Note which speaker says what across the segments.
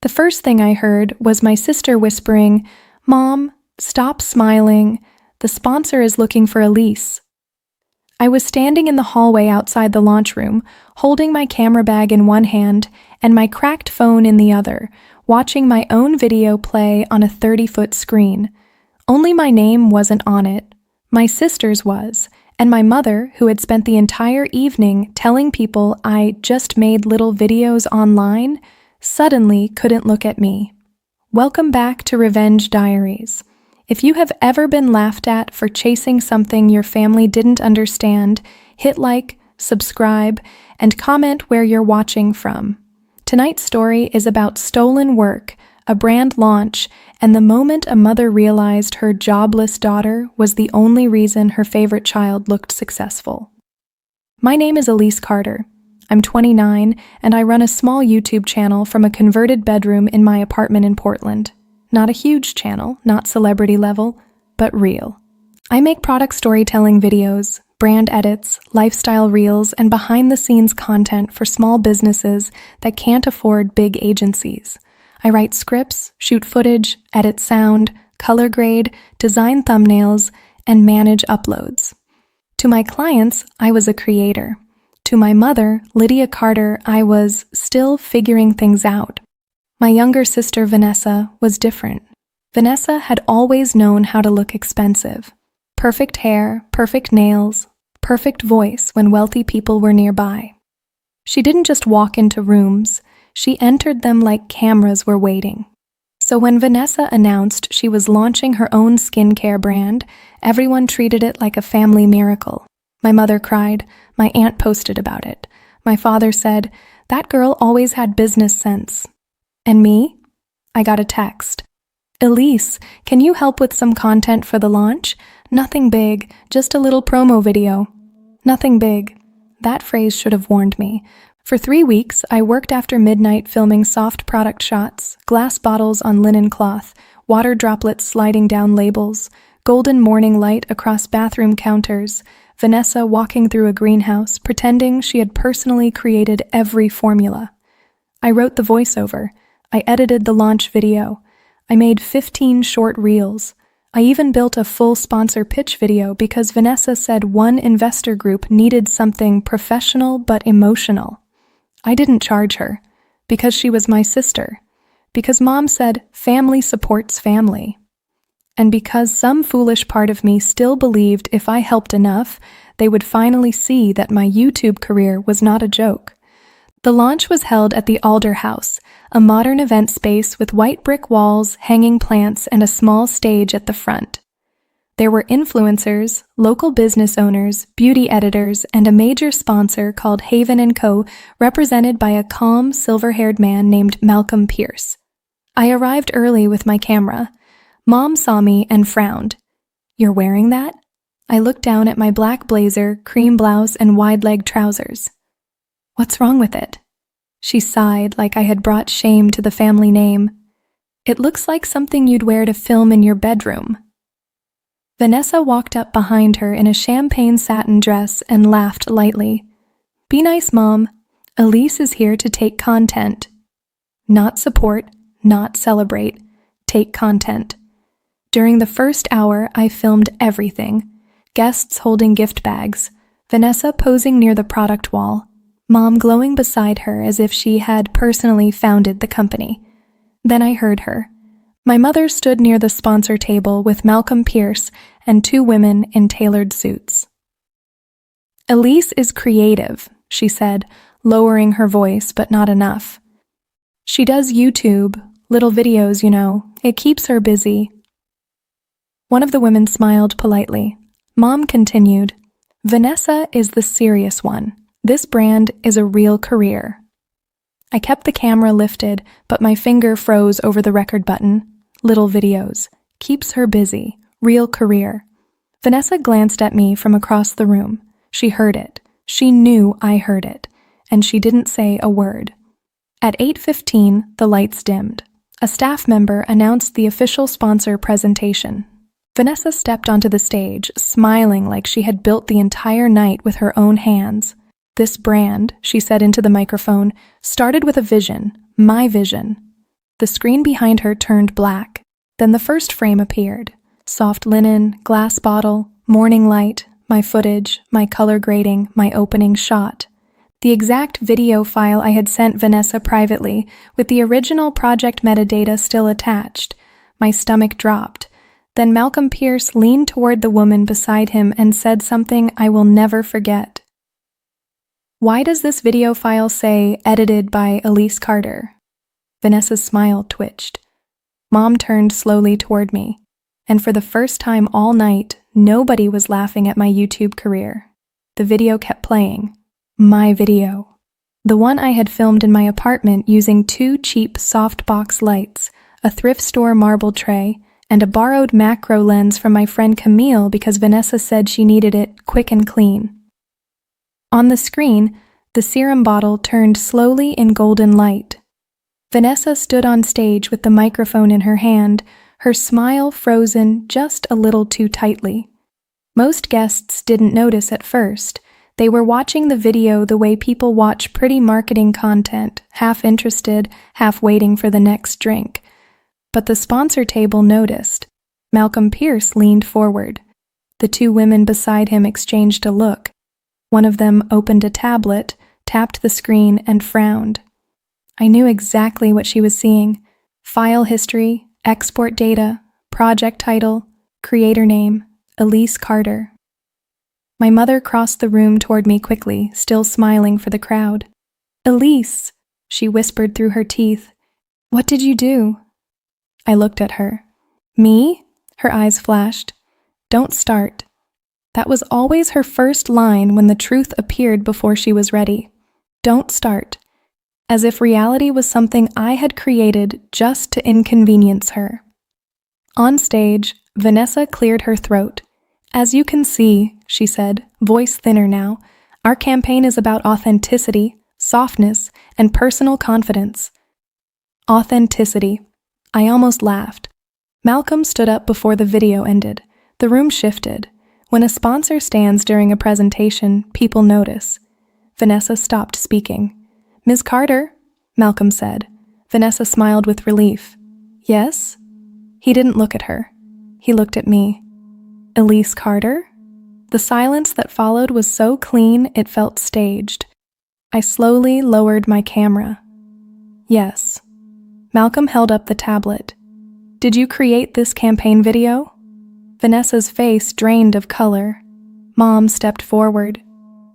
Speaker 1: The first thing I heard was my sister whispering, "Mom, stop smiling. The sponsor is looking for Elise." I was standing in the hallway outside the launch room, holding my camera bag in one hand and my cracked phone in the other, watching my own video play on a 30-foot screen. Only my name wasn't on it. My sister's was, and my mother, who had spent the entire evening telling people I just made little videos online, suddenly couldn't look at me. Welcome back to Revenge Diaries. If you have ever been laughed at for chasing something your family didn't understand, hit like, subscribe, and comment where you're watching from. Tonight's story is about stolen work, a brand launch, and the moment a mother realized her jobless daughter was the only reason her favorite child looked successful. My name is Elise Carter. I'm 29, and I run a small YouTube channel from a converted bedroom in my apartment in Portland. Not a huge channel, not celebrity level, but real. I make product storytelling videos, brand edits, lifestyle reels, and behind-the-scenes content for small businesses that can't afford big agencies. I write scripts, shoot footage, edit sound, color grade, design thumbnails, and manage uploads. To my clients, I was a creator. To my mother, Elise Carter, I was still figuring things out. My younger sister, Vanessa, was different. Vanessa had always known how to look expensive. Perfect hair, perfect nails, perfect voice when wealthy people were nearby. She didn't just walk into rooms, she entered them like cameras were waiting. So when Vanessa announced she was launching her own skincare brand, everyone treated it like a family miracle. My mother cried, my aunt posted about it. My father said, "That girl always had business sense." And me? I got a text. "Elise, can you help with some content for the launch? Nothing big, just a little promo video." Nothing big. That phrase should have warned me. For 3 weeks, I worked after midnight filming soft product shots, glass bottles on linen cloth, water droplets sliding down labels, golden morning light across bathroom counters, Vanessa walking through a greenhouse, pretending she had personally created every formula. I wrote the voiceover. I edited the launch video. I made 15 short reels. I even built a full sponsor pitch video because Vanessa said one investor group needed something professional but emotional. I didn't charge her, because she was my sister, because Mom said family supports family, and because some foolish part of me still believed if I helped enough, they would finally see that my YouTube career was not a joke. The launch was held at the Alder House, a modern event space with white brick walls, hanging plants, and a small stage at the front. There were influencers, local business owners, beauty editors, and a major sponsor called Haven & Co., represented by a calm, silver-haired man named Malcolm Pierce. I arrived early with my camera. Mom saw me and frowned. "You're wearing that?" I looked down at my black blazer, cream blouse, and wide-leg trousers. "What's wrong with it?" She sighed like I had brought shame to the family name. "It looks like something you'd wear to film in your bedroom." Vanessa walked up behind her in a champagne satin dress and laughed lightly. "Be nice, Mom. Elise is here to take content. Not support, not celebrate. Take content." During the first hour, I filmed everything. Guests holding gift bags, Vanessa posing near the product wall, Mom glowing beside her as if she had personally founded the company. Then I heard her. My mother stood near the sponsor table with Malcolm Pierce and 2 women in tailored suits. "Elise is creative," she said, lowering her voice, but not enough. "She does YouTube, little videos, you know. It keeps her busy." One of the women smiled politely. Mom continued, "Vanessa is the serious one. This brand is a real career." I kept the camera lifted, but my finger froze over the record button. Little videos. Keeps her busy. Real career. Vanessa glanced at me from across the room. She heard it. She knew I heard it. And she didn't say a word. At 8:15, the lights dimmed. A staff member announced the official sponsor presentation. Vanessa stepped onto the stage, smiling like she had built the entire night with her own hands. "This brand," she said into the microphone, "started with a vision, my vision. The screen behind her turned black. Then the first frame appeared. Soft linen, glass bottle, morning light, my footage, my color grading, my opening shot. The exact video file I had sent Vanessa privately, with the original project metadata still attached. My stomach dropped. Then Malcolm Pierce leaned toward the woman beside him and said something I will never forget. "Why does this video file say edited by Elise Carter?" Vanessa's smile twitched. Mom turned slowly toward me, and for the first time all night, nobody was laughing at my YouTube career. The video kept playing. My video. The one I had filmed in my apartment using 2 cheap softbox lights, a thrift store marble tray, and a borrowed macro lens from my friend Camille because Vanessa said she needed it quick and clean. On the screen, the serum bottle turned slowly in golden light. Vanessa stood on stage with the microphone in her hand, her smile frozen just a little too tightly. Most guests didn't notice at first. They were watching the video the way people watch pretty marketing content, half interested, half waiting for the next drink. But the sponsor table noticed. Malcolm Pierce leaned forward. The 2 women beside him exchanged a look. One of them opened a tablet, tapped the screen, and frowned. I knew exactly what she was seeing. File history, export data, project title, creator name, Elise Carter. My mother crossed the room toward me quickly, still smiling for the crowd. "Elise," she whispered through her teeth. "What did you do?" I looked at her. "Me?" Her eyes flashed. "Don't start." That was always her first line when the truth appeared before she was ready. "Don't start." As if reality was something I had created just to inconvenience her. On stage, Vanessa cleared her throat. "As you can see," she said, voice thinner now, "our campaign is about authenticity, softness, and personal confidence." Authenticity. I almost laughed. Malcolm stood up before the video ended. The room shifted. When a sponsor stands during a presentation, people notice. Vanessa stopped speaking. "Ms. Carter," Malcolm said. Vanessa smiled with relief. "Yes?" He didn't look at her. He looked at me. "Elise Carter?" The silence that followed was so clean it felt staged. I slowly lowered my camera. "Yes." Malcolm held up the tablet. "Did you create this campaign video?" Vanessa's face drained of color. Mom stepped forward.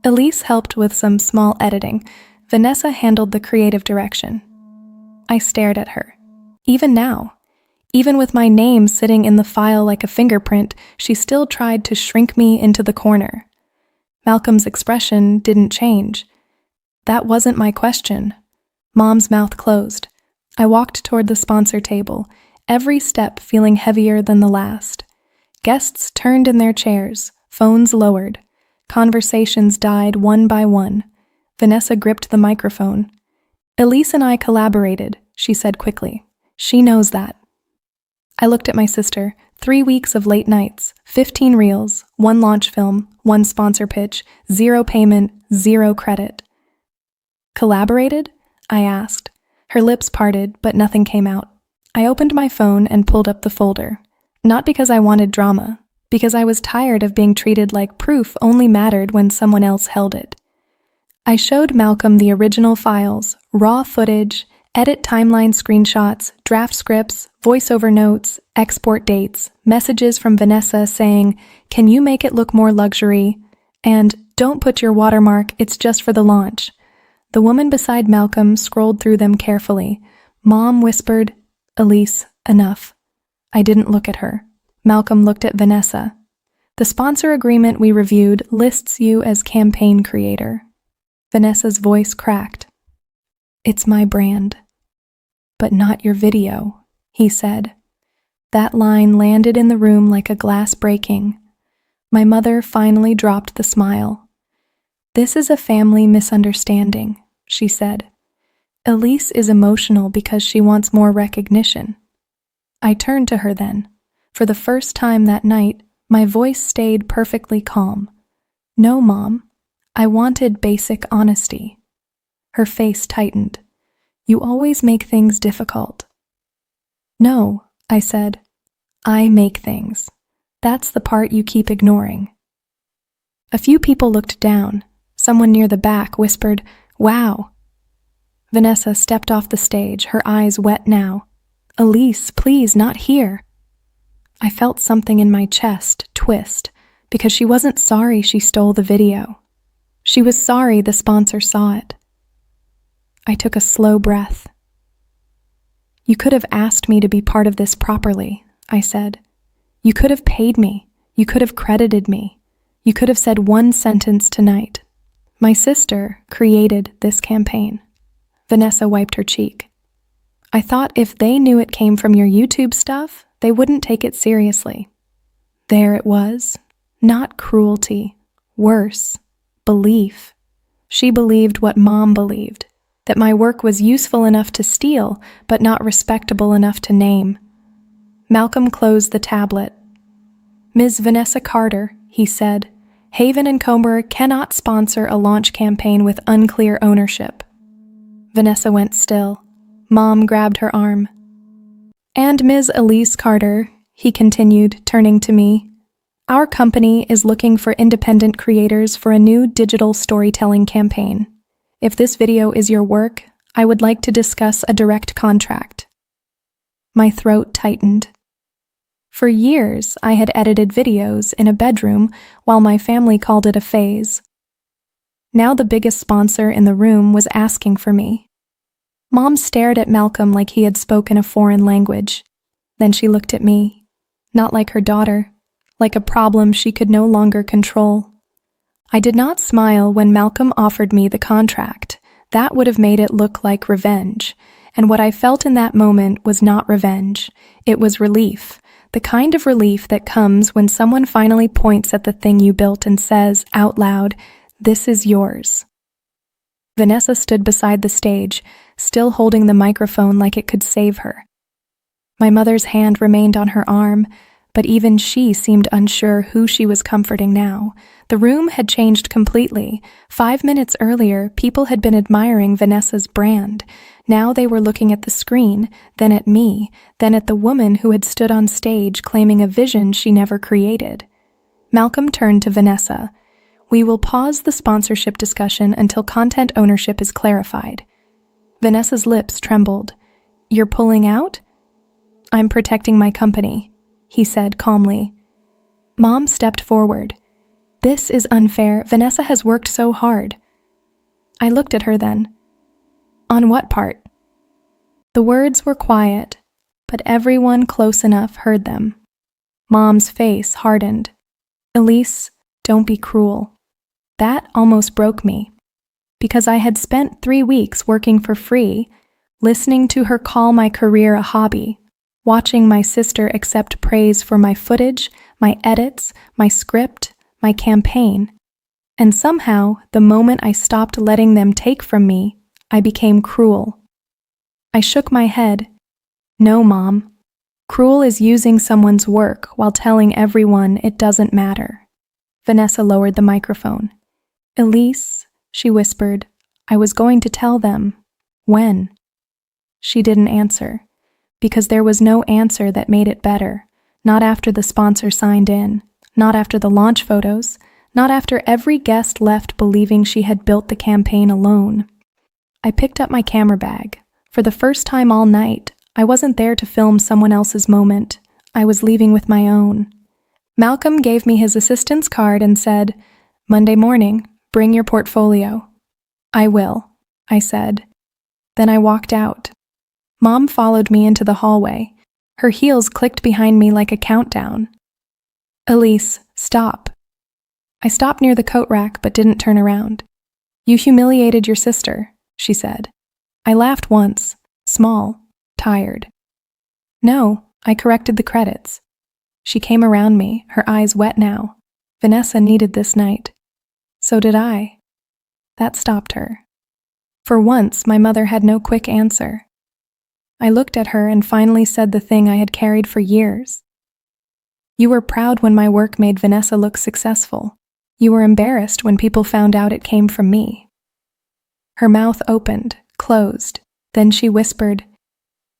Speaker 1: Elise helped with some small editing. Vanessa handled the creative direction. I stared at her. Even now, even with my name sitting in the file like a fingerprint, she still tried to shrink me into the corner. Malcolm's expression didn't change. "That wasn't my question." Mom's mouth closed. I walked toward the sponsor table, every step feeling heavier than the last. Guests turned in their chairs, phones lowered. Conversations died one by one. Vanessa gripped the microphone. "Elise and I collaborated," she said quickly. "She knows that." I looked at my sister. 3 weeks of late nights, 15 reels, 1 launch film, 1 sponsor pitch, 0 payment, 0 credit. "Collaborated?" I asked. Her lips parted, but nothing came out. I opened my phone and pulled up the folder. Not because I wanted drama, because I was tired of being treated like proof only mattered when someone else held it. I showed Malcolm the original files, raw footage, edit timeline screenshots, draft scripts, voiceover notes, export dates, messages from Vanessa saying, "Can you make it look more luxury?" and "Don't put your watermark, it's just for the launch." The woman beside Malcolm scrolled through them carefully. Mom whispered, "Elise, enough." I didn't look at her. Malcolm looked at Vanessa. "The sponsor agreement we reviewed lists you as campaign creator." Vanessa's voice cracked. "It's my brand." "But not your video," he said. That line landed in the room like a glass breaking. My mother finally dropped the smile. "This is a family misunderstanding," she said. "Elise is emotional because she wants more recognition." I turned to her then. For the first time that night, my voice stayed perfectly calm. "No, Mom. I wanted basic honesty." Her face tightened. "You always make things difficult." No, I said. I make things. That's the part you keep ignoring. A few people looked down. Someone near the back whispered, "Wow." Vanessa stepped off the stage, her eyes wet now. "Elise, please, not here." I felt something in my chest twist because she wasn't sorry she stole the video. She was sorry the sponsor saw it. I took a slow breath. "You could have asked me to be part of this properly," I said. "You could have paid me. You could have credited me. You could have said one sentence tonight. My sister created this campaign." Vanessa wiped her cheek. "I thought if they knew it came from your YouTube stuff, they wouldn't take it seriously." There it was. Not cruelty. Worse. Belief. She believed what Mom believed, that my work was useful enough to steal, but not respectable enough to name. Malcolm closed the tablet. "Ms. Vanessa Carter," he said, "Haven and Comer cannot sponsor a launch campaign with unclear ownership." Vanessa went still. Mom grabbed her arm. "And Ms. Elise Carter," he continued, turning to me, "our company is looking for independent creators for a new digital storytelling campaign. If this video is your work, I would like to discuss a direct contract." My throat tightened. For years, I had edited videos in a bedroom while my family called it a phase. Now the biggest sponsor in the room was asking for me. Mom stared at Malcolm like he had spoken a foreign language. Then she looked at me, not like her daughter, like a problem she could no longer control. I did not smile when Malcolm offered me the contract. That would have made it look like revenge. And what I felt in that moment was not revenge. It was relief. The kind of relief that comes when someone finally points at the thing you built and says out loud, "This is yours." Vanessa stood beside the stage, still holding the microphone like it could save her. My mother's hand remained on her arm, but even she seemed unsure who she was comforting now. The room had changed completely. 5 minutes earlier, people had been admiring Vanessa's brand. Now they were looking at the screen, then at me, then at the woman who had stood on stage claiming a vision she never created. Malcolm turned to Vanessa. "We will pause the sponsorship discussion until content ownership is clarified." Vanessa's lips trembled. "You're pulling out?" "I'm protecting my company," he said calmly. Mom stepped forward. "This is unfair. Vanessa has worked so hard." I looked at her then. "On what part?" The words were quiet, but everyone close enough heard them. Mom's face hardened. "Elise, don't be cruel." That almost broke me, because I had spent 3 weeks working for free, listening to her call my career a hobby, watching my sister accept praise for my footage, my edits, my script, my campaign. And somehow, the moment I stopped letting them take from me, I became cruel. I shook my head. "No, Mom. Cruel is using someone's work while telling everyone it doesn't matter." Vanessa lowered the microphone. "Elise," she whispered, "I was going to tell them." "When?" She didn't answer, because there was no answer that made it better. Not after the sponsor signed in, not after the launch photos, not after every guest left believing she had built the campaign alone. I picked up my camera bag. For the first time all night, I wasn't there to film someone else's moment. I was leaving with my own. Malcolm gave me his assistant's card and said, "Monday morning, bring your portfolio." "I will," I said. Then I walked out. Mom followed me into the hallway. Her heels clicked behind me like a countdown. "Elise, stop." I stopped near the coat rack but didn't turn around. "You humiliated your sister," she said. I laughed once, small, tired. "No, I corrected the credits." She came around me, her eyes wet now. Vanessa needed this night. So did I. That stopped her. For once, my mother had no quick answer. I looked at her and finally said the thing I had carried for years. "You were proud when my work made Vanessa look successful. You were embarrassed when people found out it came from me." Her mouth opened, closed. Then she whispered,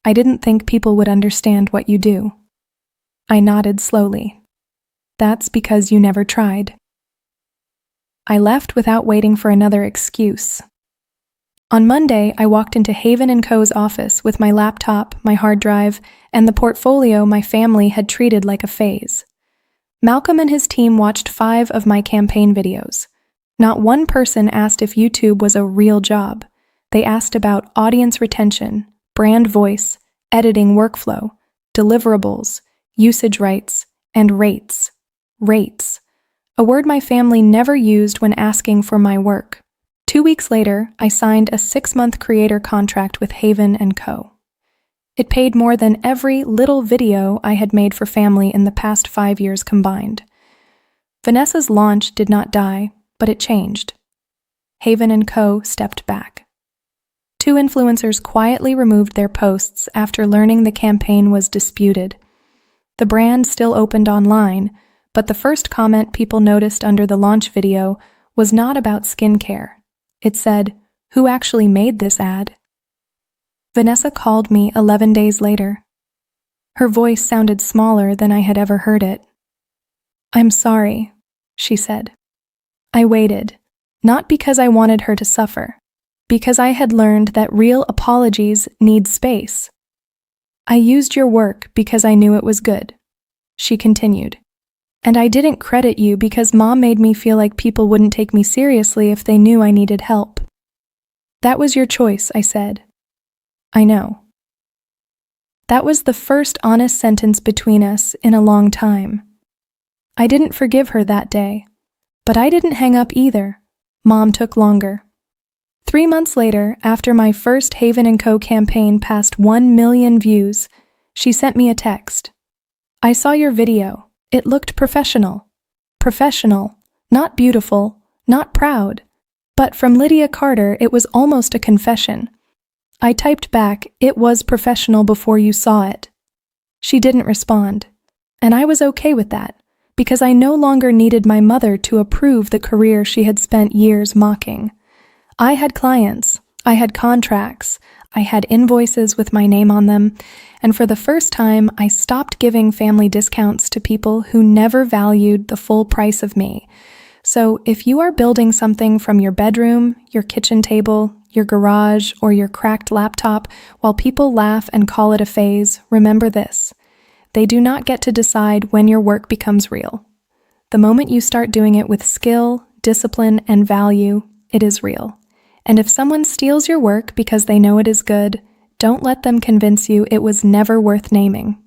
Speaker 1: I didn't think people would understand what you do. I nodded slowly. That's because you never tried. I left without waiting for another excuse. On Monday, I walked into Haven & Co.'s office with my laptop, my hard drive, and the portfolio my family had treated like a phase. Malcolm and his team watched 5 of my campaign videos. Not one person asked if YouTube was a real job. They asked about audience retention, brand voice, editing workflow, deliverables, usage rights, and rates. Rates. A word my family never used when asking for my work. 2 weeks later, I signed a 6-month creator contract with Haven & Co. It paid more than every little video I had made for family in the past 5 years combined. Vanessa's launch did not die, but it changed. Haven & Co. stepped back. 2 influencers quietly removed their posts after learning the campaign was disputed. The brand still opened online, but the first comment people noticed under the launch video was not about skincare. It said, "Who actually made this ad?" Vanessa called me 11 days later. Her voice sounded smaller than I had ever heard it. "I'm sorry," she said. I waited, not because I wanted her to suffer, because I had learned that real apologies need space. "I used your work because I knew it was good," she continued. "And I didn't credit you because Mom made me feel like people wouldn't take me seriously if they knew I needed help." "That was your choice," I said. "I know." That was the first honest sentence between us in a long time. I didn't forgive her that day, but I didn't hang up either. Mom took longer. 3 months later, after my first Haven & Co. campaign passed 1 million views, she sent me a text. "I saw your video. It looked professional. Professional, not beautiful, not proud. But from Lydia Carter, it was almost a confession." I typed back, "It was professional before you saw it." She didn't respond, and I was okay with that, because I no longer needed my mother to approve the career she had spent years mocking. I had clients, I had contracts, I had invoices with my name on them, and for the first time, I stopped giving family discounts to people who never valued the full price of me. So if you are building something from your bedroom, your kitchen table, your garage, or your cracked laptop while people laugh and call it a phase, remember this. They do not get to decide when your work becomes real. The moment you start doing it with skill, discipline, and value, it is real. And if someone steals your work because they know it is good, don't let them convince you it was never worth naming.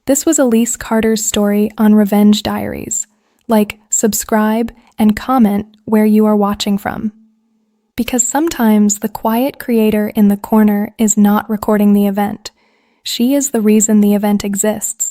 Speaker 1: This was Elise Carter's story on Revenge Diaries. Like, subscribe, and comment where you are watching from. Because sometimes the quiet creator in the corner is not recording the event. She is the reason the event exists.